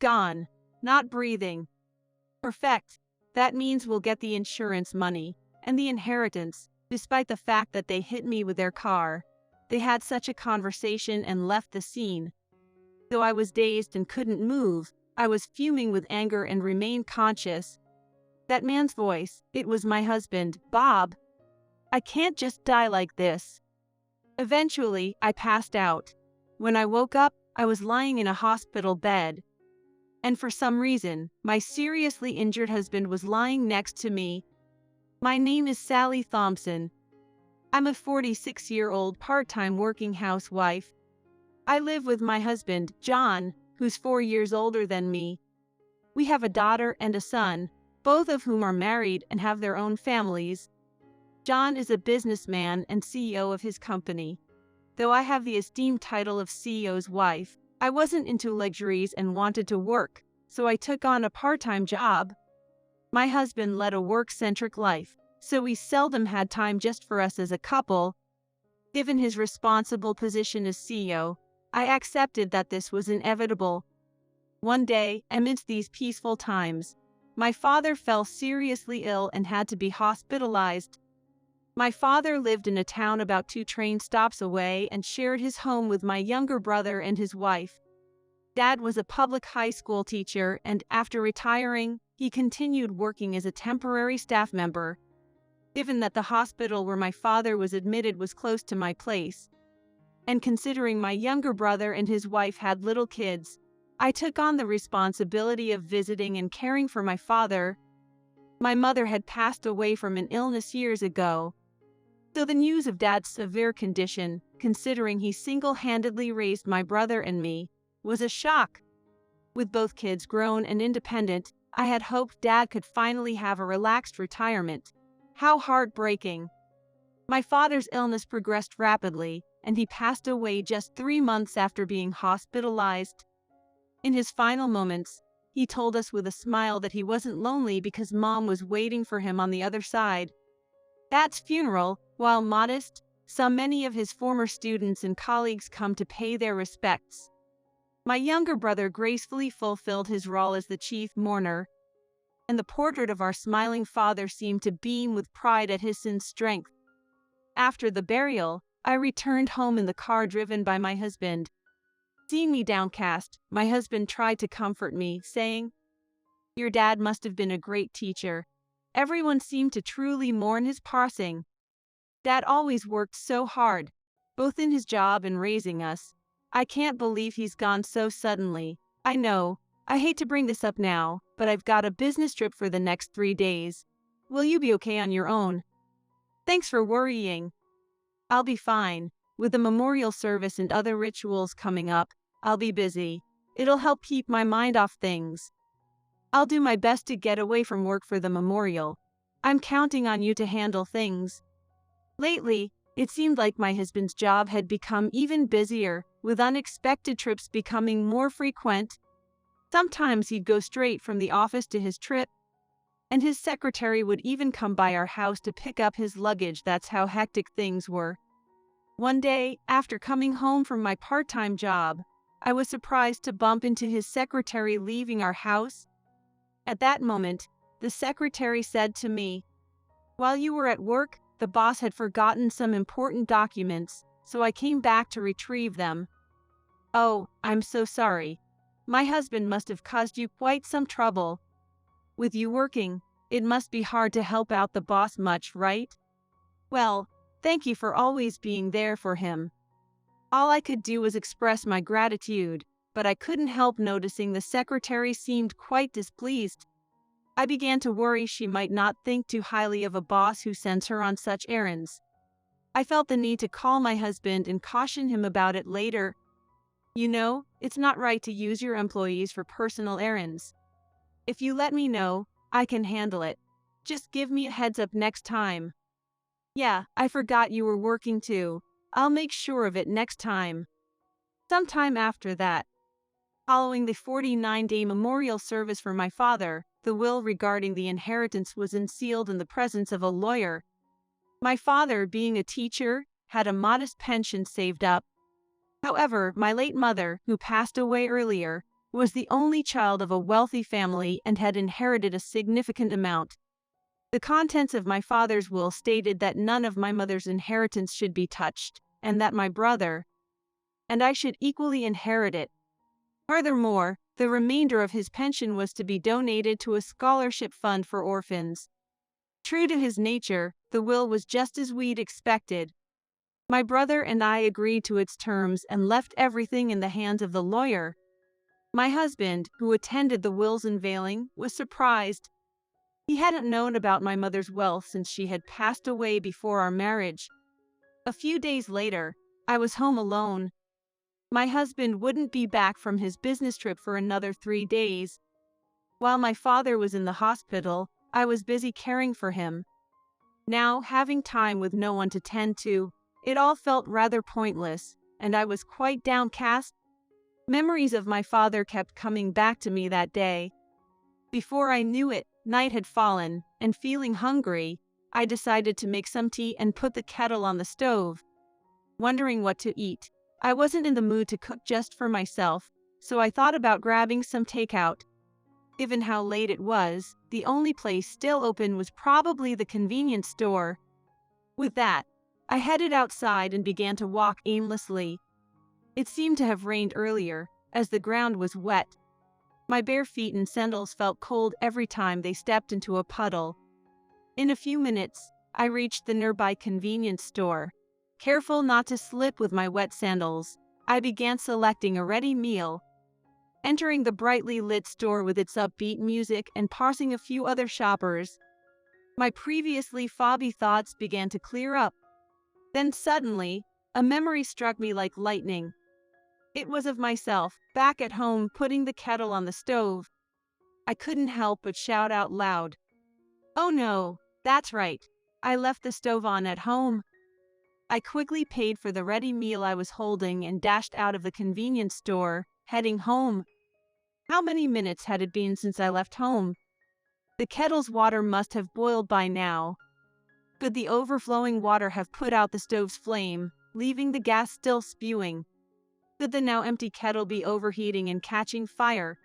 gone. Not breathing. Perfect. That means we'll get the insurance money and the inheritance, despite the fact that they hit me with their car. They had such a conversation and left the scene. Though I was dazed and couldn't move, I was fuming with anger and remained conscious. That man's voice, it was my husband, Bob. I can't just die like this. Eventually, I passed out. When I woke up, I was lying in a hospital bed. And for some reason, my seriously injured husband was lying next to me. My name is Sally Thompson. I'm a 46-year-old part-time working housewife. I live with my husband, John, who's 4 years older than me. We have a daughter and a son, both of whom are married and have their own families. John is a businessman and CEO of his company. Though I have the esteemed title of CEO's wife, I wasn't into luxuries and wanted to work, so I took on a part-time job. My husband led a work-centric life, so we seldom had time just for us as a couple. Given his responsible position as CEO, I accepted that this was inevitable. One day, amidst these peaceful times, my father fell seriously ill and had to be hospitalized. My father lived in a town about 2 train stops away and shared his home with my younger brother and his wife. Dad was a public high school teacher, and after retiring, he continued working as a temporary staff member. Given that the hospital where my father was admitted was close to my place, and considering my younger brother and his wife had little kids, I took on the responsibility of visiting and caring for my father. My mother had passed away from an illness years ago, so the news of Dad's severe condition, considering he single-handedly raised my brother and me, was a shock. With both kids grown and independent, I had hoped Dad could finally have a relaxed retirement. How heartbreaking. My father's illness progressed rapidly, and he passed away just 3 months after being hospitalized. In his final moments, he told us with a smile that he wasn't lonely because Mom was waiting for him on the other side. Dad's funeral, while modest, saw many of his former students and colleagues come to pay their respects. My younger brother gracefully fulfilled his role as the chief mourner, and the portrait of our smiling father seemed to beam with pride at his son's strength. After the burial, I returned home in the car driven by my husband. Seeing me downcast, my husband tried to comfort me, saying, "Your dad must have been a great teacher. Everyone seemed to truly mourn his passing. Dad always worked so hard, both in his job and raising us. I can't believe he's gone so suddenly. I know, I hate to bring this up now, but I've got a business trip for the next 3 days. Will you be okay on your own?" "Thanks for worrying. I'll be fine. With the memorial service and other rituals coming up, I'll be busy. It'll help keep my mind off things. I'll do my best to get away from work for the memorial. I'm counting on you to handle things." Lately, it seemed like my husband's job had become even busier, with unexpected trips becoming more frequent. Sometimes he'd go straight from the office to his trip, and his secretary would even come by our house to pick up his luggage. That's how hectic things were. One day, after coming home from my part-time job, I was surprised to bump into his secretary leaving our house. At that moment, the secretary said to me, "While you were at work, the boss had forgotten some important documents, so I came back to retrieve them." "Oh, I'm so sorry. My husband must have caused you quite some trouble. With you working, it must be hard to help out the boss much, right?" "Well, thank you for always being there for him." All I could do was express my gratitude, but I couldn't help noticing the secretary seemed quite displeased. I began to worry she might not think too highly of a boss who sends her on such errands. I felt the need to call my husband and caution him about it later. "You know, it's not right to use your employees for personal errands. If you let me know, I can handle it. Just give me a heads up next time." "Yeah, I forgot you were working too. I'll make sure of it next time." Sometime after that, following the 49-day memorial service for my father, the will regarding the inheritance was unsealed in the presence of a lawyer. My father, being a teacher, had a modest pension saved up. However, my late mother, who passed away earlier, was the only child of a wealthy family and had inherited a significant amount. The contents of my father's will stated that none of my mother's inheritance should be touched, and that my brother and I should equally inherit it. Furthermore, the remainder of his pension was to be donated to a scholarship fund for orphans. True to his nature, the will was just as we'd expected. My brother and I agreed to its terms and left everything in the hands of the lawyer. My husband, who attended the will's unveiling, was surprised. He hadn't known about my mother's wealth since she had passed away before our marriage. A few days later, I was home alone. My husband wouldn't be back from his business trip for another 3 days. While my father was in the hospital, I was busy caring for him. Now, having time with no one to tend to, it all felt rather pointless, and I was quite downcast. Memories of my father kept coming back to me that day. Before I knew it, night had fallen, and feeling hungry, I decided to make some tea and put the kettle on the stove. Wondering what to eat, I wasn't in the mood to cook just for myself, so I thought about grabbing some takeout. Given how late it was, the only place still open was probably the convenience store. With that, I headed outside and began to walk aimlessly. It seemed to have rained earlier, as the ground was wet. My bare feet and sandals felt cold every time they stepped into a puddle. In a few minutes, I reached the nearby convenience store. Careful not to slip with my wet sandals, I began selecting a ready meal. Entering the brightly lit store with its upbeat music and passing a few other shoppers, my previously foggy thoughts began to clear up. Then suddenly, a memory struck me like lightning. It was of myself, back at home putting the kettle on the stove. I couldn't help but shout out loud. Oh no, that's right. I left the stove on at home. I quickly paid for the ready meal I was holding and dashed out of the convenience store, heading home. How many minutes had it been since I left home? The kettle's water must have boiled by now. Could the overflowing water have put out the stove's flame, leaving the gas still spewing? Could the now empty kettle be overheating and catching fire?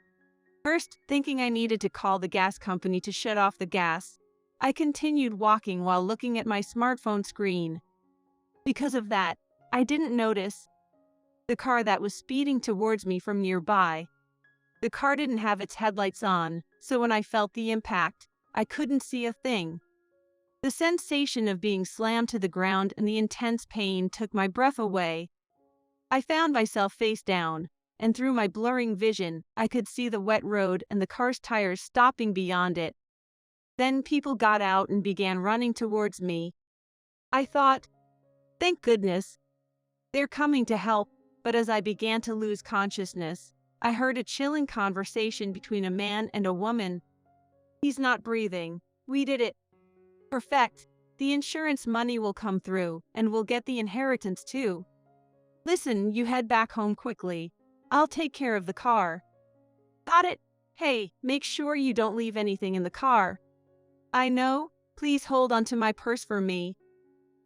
First, thinking I needed to call the gas company to shut off the gas, I continued walking while looking at my smartphone screen. Because of that, I didn't notice the car that was speeding towards me from nearby. The car didn't have its headlights on, so when I felt the impact, I couldn't see a thing. The sensation of being slammed to the ground and the intense pain took my breath away. I found myself face down, and through my blurring vision, I could see the wet road and the car's tires stopping beyond it. Then people got out and began running towards me. I thought, thank goodness, they're coming to help, but as I began to lose consciousness, I heard a chilling conversation between a man and a woman. He's not breathing. We did it. Perfect. The insurance money will come through, and we'll get the inheritance too. Listen, you head back home quickly. I'll take care of the car. Got it? Hey, make sure you don't leave anything in the car. I know. Please hold on to my purse for me.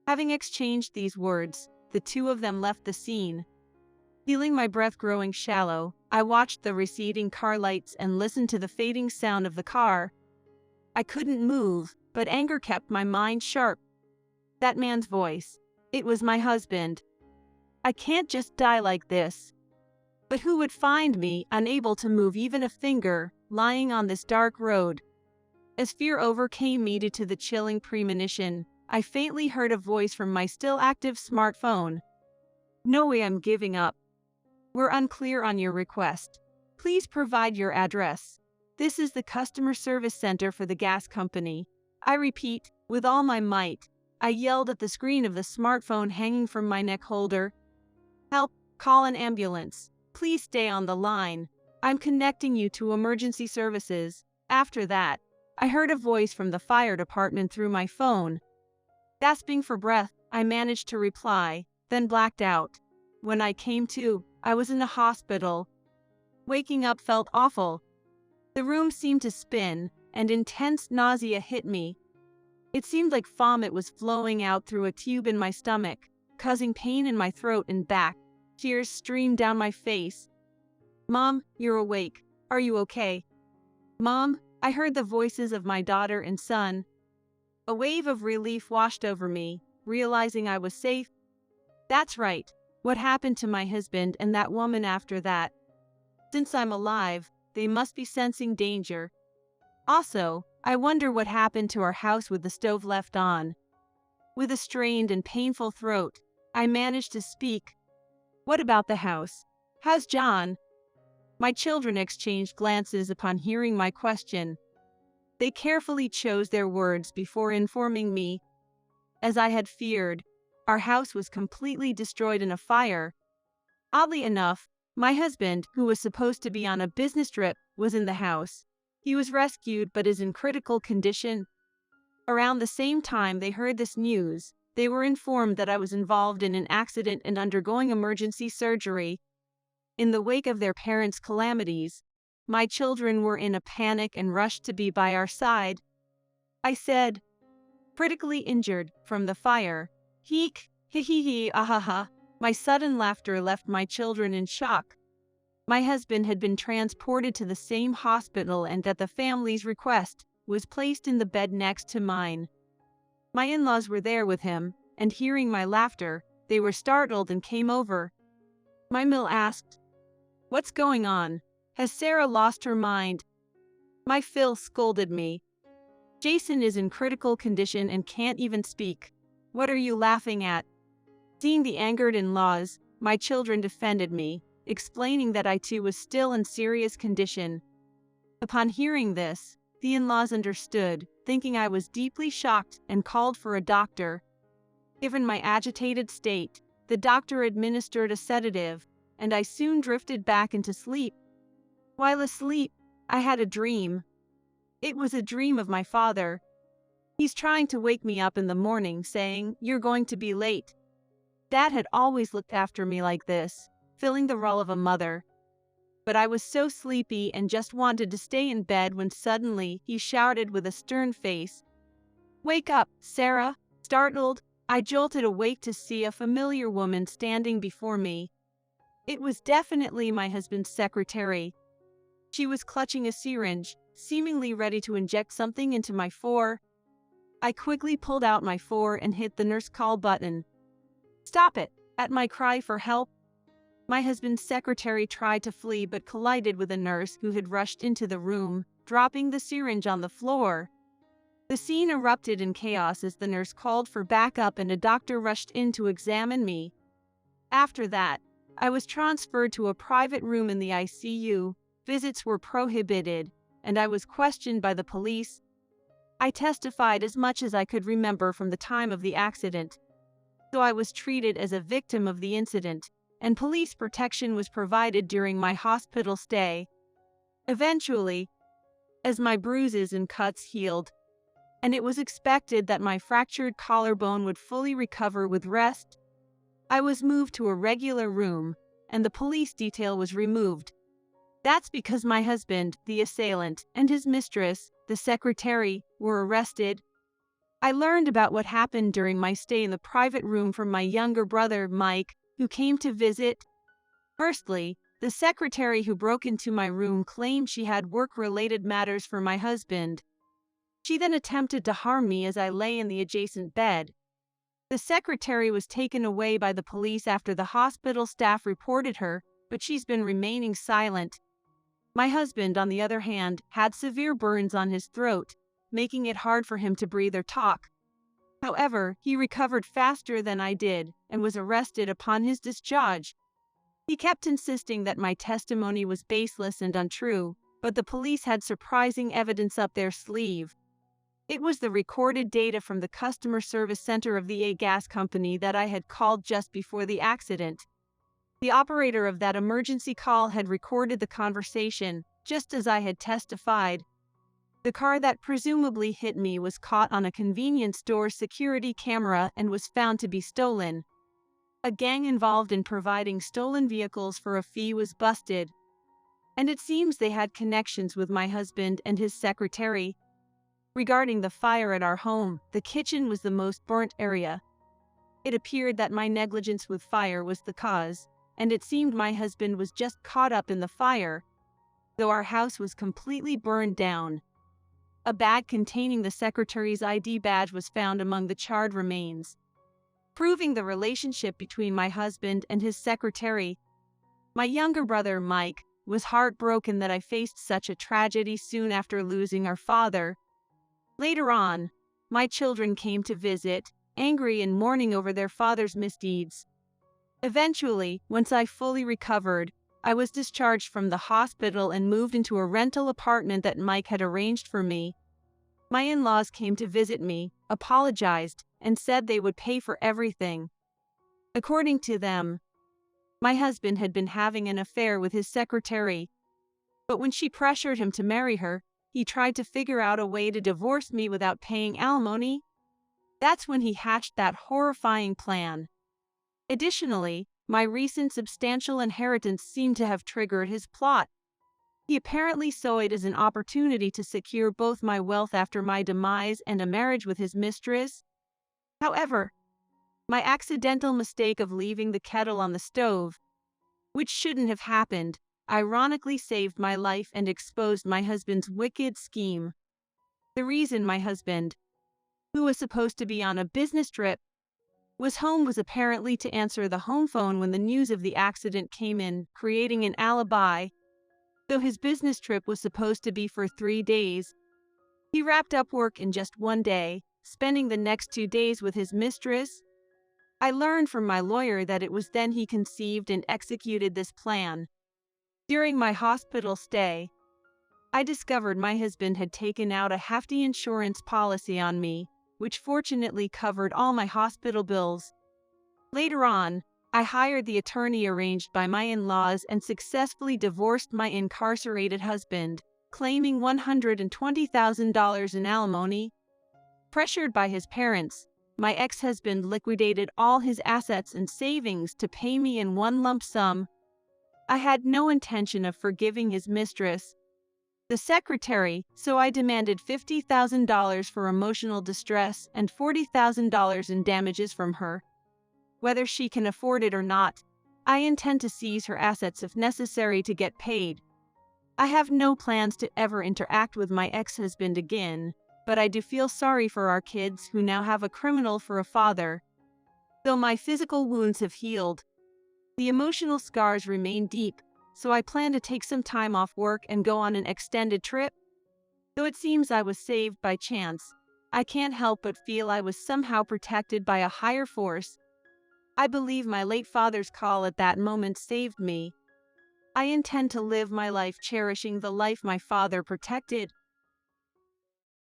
Having exchanged these words, the two of them left the scene. Feeling my breath growing shallow, I watched the receding car lights and listened to the fading sound of the car. I couldn't move, but anger kept my mind sharp. That man's voice. It was my husband. I can't just die like this. But who would find me, unable to move even a finger, lying on this dark road? As fear overcame me due to the chilling premonition, I faintly heard a voice from my still active smartphone. No way, I'm giving up. We're unclear on your request. Please provide your address. This is the customer service center for the gas company. I repeat, with all my might. I yelled at the screen of the smartphone hanging from my neck holder. Help, call an ambulance. Please stay on the line. I'm connecting you to emergency services. After that, I heard a voice from the fire department through my phone. Gasping for breath, I managed to reply, then blacked out. When I came to, I was in a hospital. Waking up felt awful. The room seemed to spin, and intense nausea hit me. It seemed like vomit was flowing out through a tube in my stomach, causing pain in my throat and back. Tears streamed down my face. Mom, you're awake. Are you okay? Mom, I heard the voices of my daughter and son. A wave of relief washed over me, realizing I was safe. That's right. What happened to my husband and that woman after that? Since I'm alive, they must be sensing danger. Also, I wonder what happened to our house with the stove left on. With a strained and painful throat, I managed to speak. What about the house? How's John? My children exchanged glances upon hearing my question. They carefully chose their words before informing me. As I had feared, our house was completely destroyed in a fire. Oddly enough, my husband, who was supposed to be on a business trip, was in the house. He was rescued but is in critical condition. Around the same time they heard this news, they were informed that I was involved in an accident and undergoing emergency surgery. In the wake of their parents' calamities, my children were in a panic and rushed to be by our side. I said, critically injured from the fire. Heek, hee hee hee, ahaha. My sudden laughter left my children in shock. My husband had been transported to the same hospital and at the family's request, was placed in the bed next to mine. My in-laws were there with him, and hearing my laughter, they were startled and came over. My Mill asked, "What's going on? Has Sarah lost her mind?" My Phil scolded me. "Jason is in critical condition and can't even speak. What are you laughing at?" Seeing the angered in-laws, my children defended me, explaining that I too was still in serious condition. Upon hearing this, the in-laws understood, thinking I was deeply shocked and called for a doctor. Given my agitated state, the doctor administered a sedative, and I soon drifted back into sleep. While asleep, I had a dream. It was a dream of my father. He's trying to wake me up in the morning saying, "You're going to be late." Dad had always looked after me like this, filling the role of a mother. But I was so sleepy and just wanted to stay in bed when suddenly he shouted with a stern face, "Wake up, Sarah!" Startled, I jolted awake to see a familiar woman standing before me. It was definitely my husband's secretary. She was clutching a syringe, seemingly ready to inject something into my fore. I quickly pulled out my fore and hit the nurse call button. "Stop it!" At my cry for help, my husband's secretary tried to flee but collided with a nurse who had rushed into the room, dropping the syringe on the floor. The scene erupted in chaos as the nurse called for backup and a doctor rushed in to examine me. After that, I was transferred to a private room in the ICU. Visits were prohibited, and I was questioned by the police. I testified as much as I could remember from the time of the accident. So I was treated as a victim of the incident, and police protection was provided during my hospital stay. Eventually, as my bruises and cuts healed, and it was expected that my fractured collarbone would fully recover with rest, I was moved to a regular room, and the police detail was removed. That's because my husband, the assailant, and his mistress, the secretary, were arrested. I learned about what happened during my stay in the private room from my younger brother, Mike, who came to visit. Firstly, the secretary who broke into my room claimed she had work-related matters for my husband. She then attempted to harm me as I lay in the adjacent bed. The secretary was taken away by the police after the hospital staff reported her, but she's been remaining silent. My husband, on the other hand, had severe burns on his throat, making it hard for him to breathe or talk. However, he recovered faster than I did and was arrested upon his discharge. He kept insisting that my testimony was baseless and untrue, but the police had surprising evidence up their sleeve. It was the recorded data from the customer service center of the gas company that I had called just before the accident. The operator of that emergency call had recorded the conversation, just as I had testified. The car that presumably hit me was caught on a convenience store security camera and was found to be stolen. A gang involved in providing stolen vehicles for a fee was busted. And it seems they had connections with my husband and his secretary. Regarding the fire at our home, the kitchen was the most burnt area. It appeared that my negligence with fire was the cause. and it seemed my husband was just caught up in the fire, though our house was completely burned down. A bag containing the secretary's ID badge was found among the charred remains, proving the relationship between my husband and his secretary. My younger brother, Mike, was heartbroken that I faced such a tragedy soon after losing our father. Later on, my children came to visit, angry and mourning over their father's misdeeds. Eventually, once I fully recovered, I was discharged from the hospital and moved into a rental apartment that Mike had arranged for me. My in-laws came to visit me, apologized, and said they would pay for everything. According to them, my husband had been having an affair with his secretary, but when she pressured him to marry her, he tried to figure out a way to divorce me without paying alimony. That's when he hatched that horrifying plan. Additionally, my recent substantial inheritance seemed to have triggered his plot. He apparently saw it as an opportunity to secure both my wealth after my demise and a marriage with his mistress. However, my accidental mistake of leaving the kettle on the stove, which shouldn't have happened, ironically saved my life and exposed my husband's wicked scheme. The reason my husband, who was supposed to be on a business trip, was home was apparently to answer the home phone when the news of the accident came in, creating an alibi. Though his business trip was supposed to be for 3 days, he wrapped up work in just 1 day, spending the next 2 days with his mistress. I learned from my lawyer that it was then he conceived and executed this plan. During my hospital stay, I discovered my husband had taken out a hefty insurance policy on me, which fortunately covered all my hospital bills. Later on, I hired the attorney arranged by my in-laws and successfully divorced my incarcerated husband, claiming $120,000 in alimony. Pressured by his parents, my ex-husband liquidated all his assets and savings to pay me in one lump sum. I had no intention of forgiving his mistress, the secretary, so I demanded $50,000 for emotional distress and $40,000 in damages from her. Whether she can afford it or not, I intend to seize her assets if necessary to get paid. I have no plans to ever interact with my ex-husband again, but I do feel sorry for our kids who now have a criminal for a father. Though my physical wounds have healed, the emotional scars remain deep, so I plan to take some time off work and go on an extended trip. Though it seems I was saved by chance, I can't help but feel I was somehow protected by a higher force. I believe my late father's call at that moment saved me. I intend to live my life cherishing the life my father protected.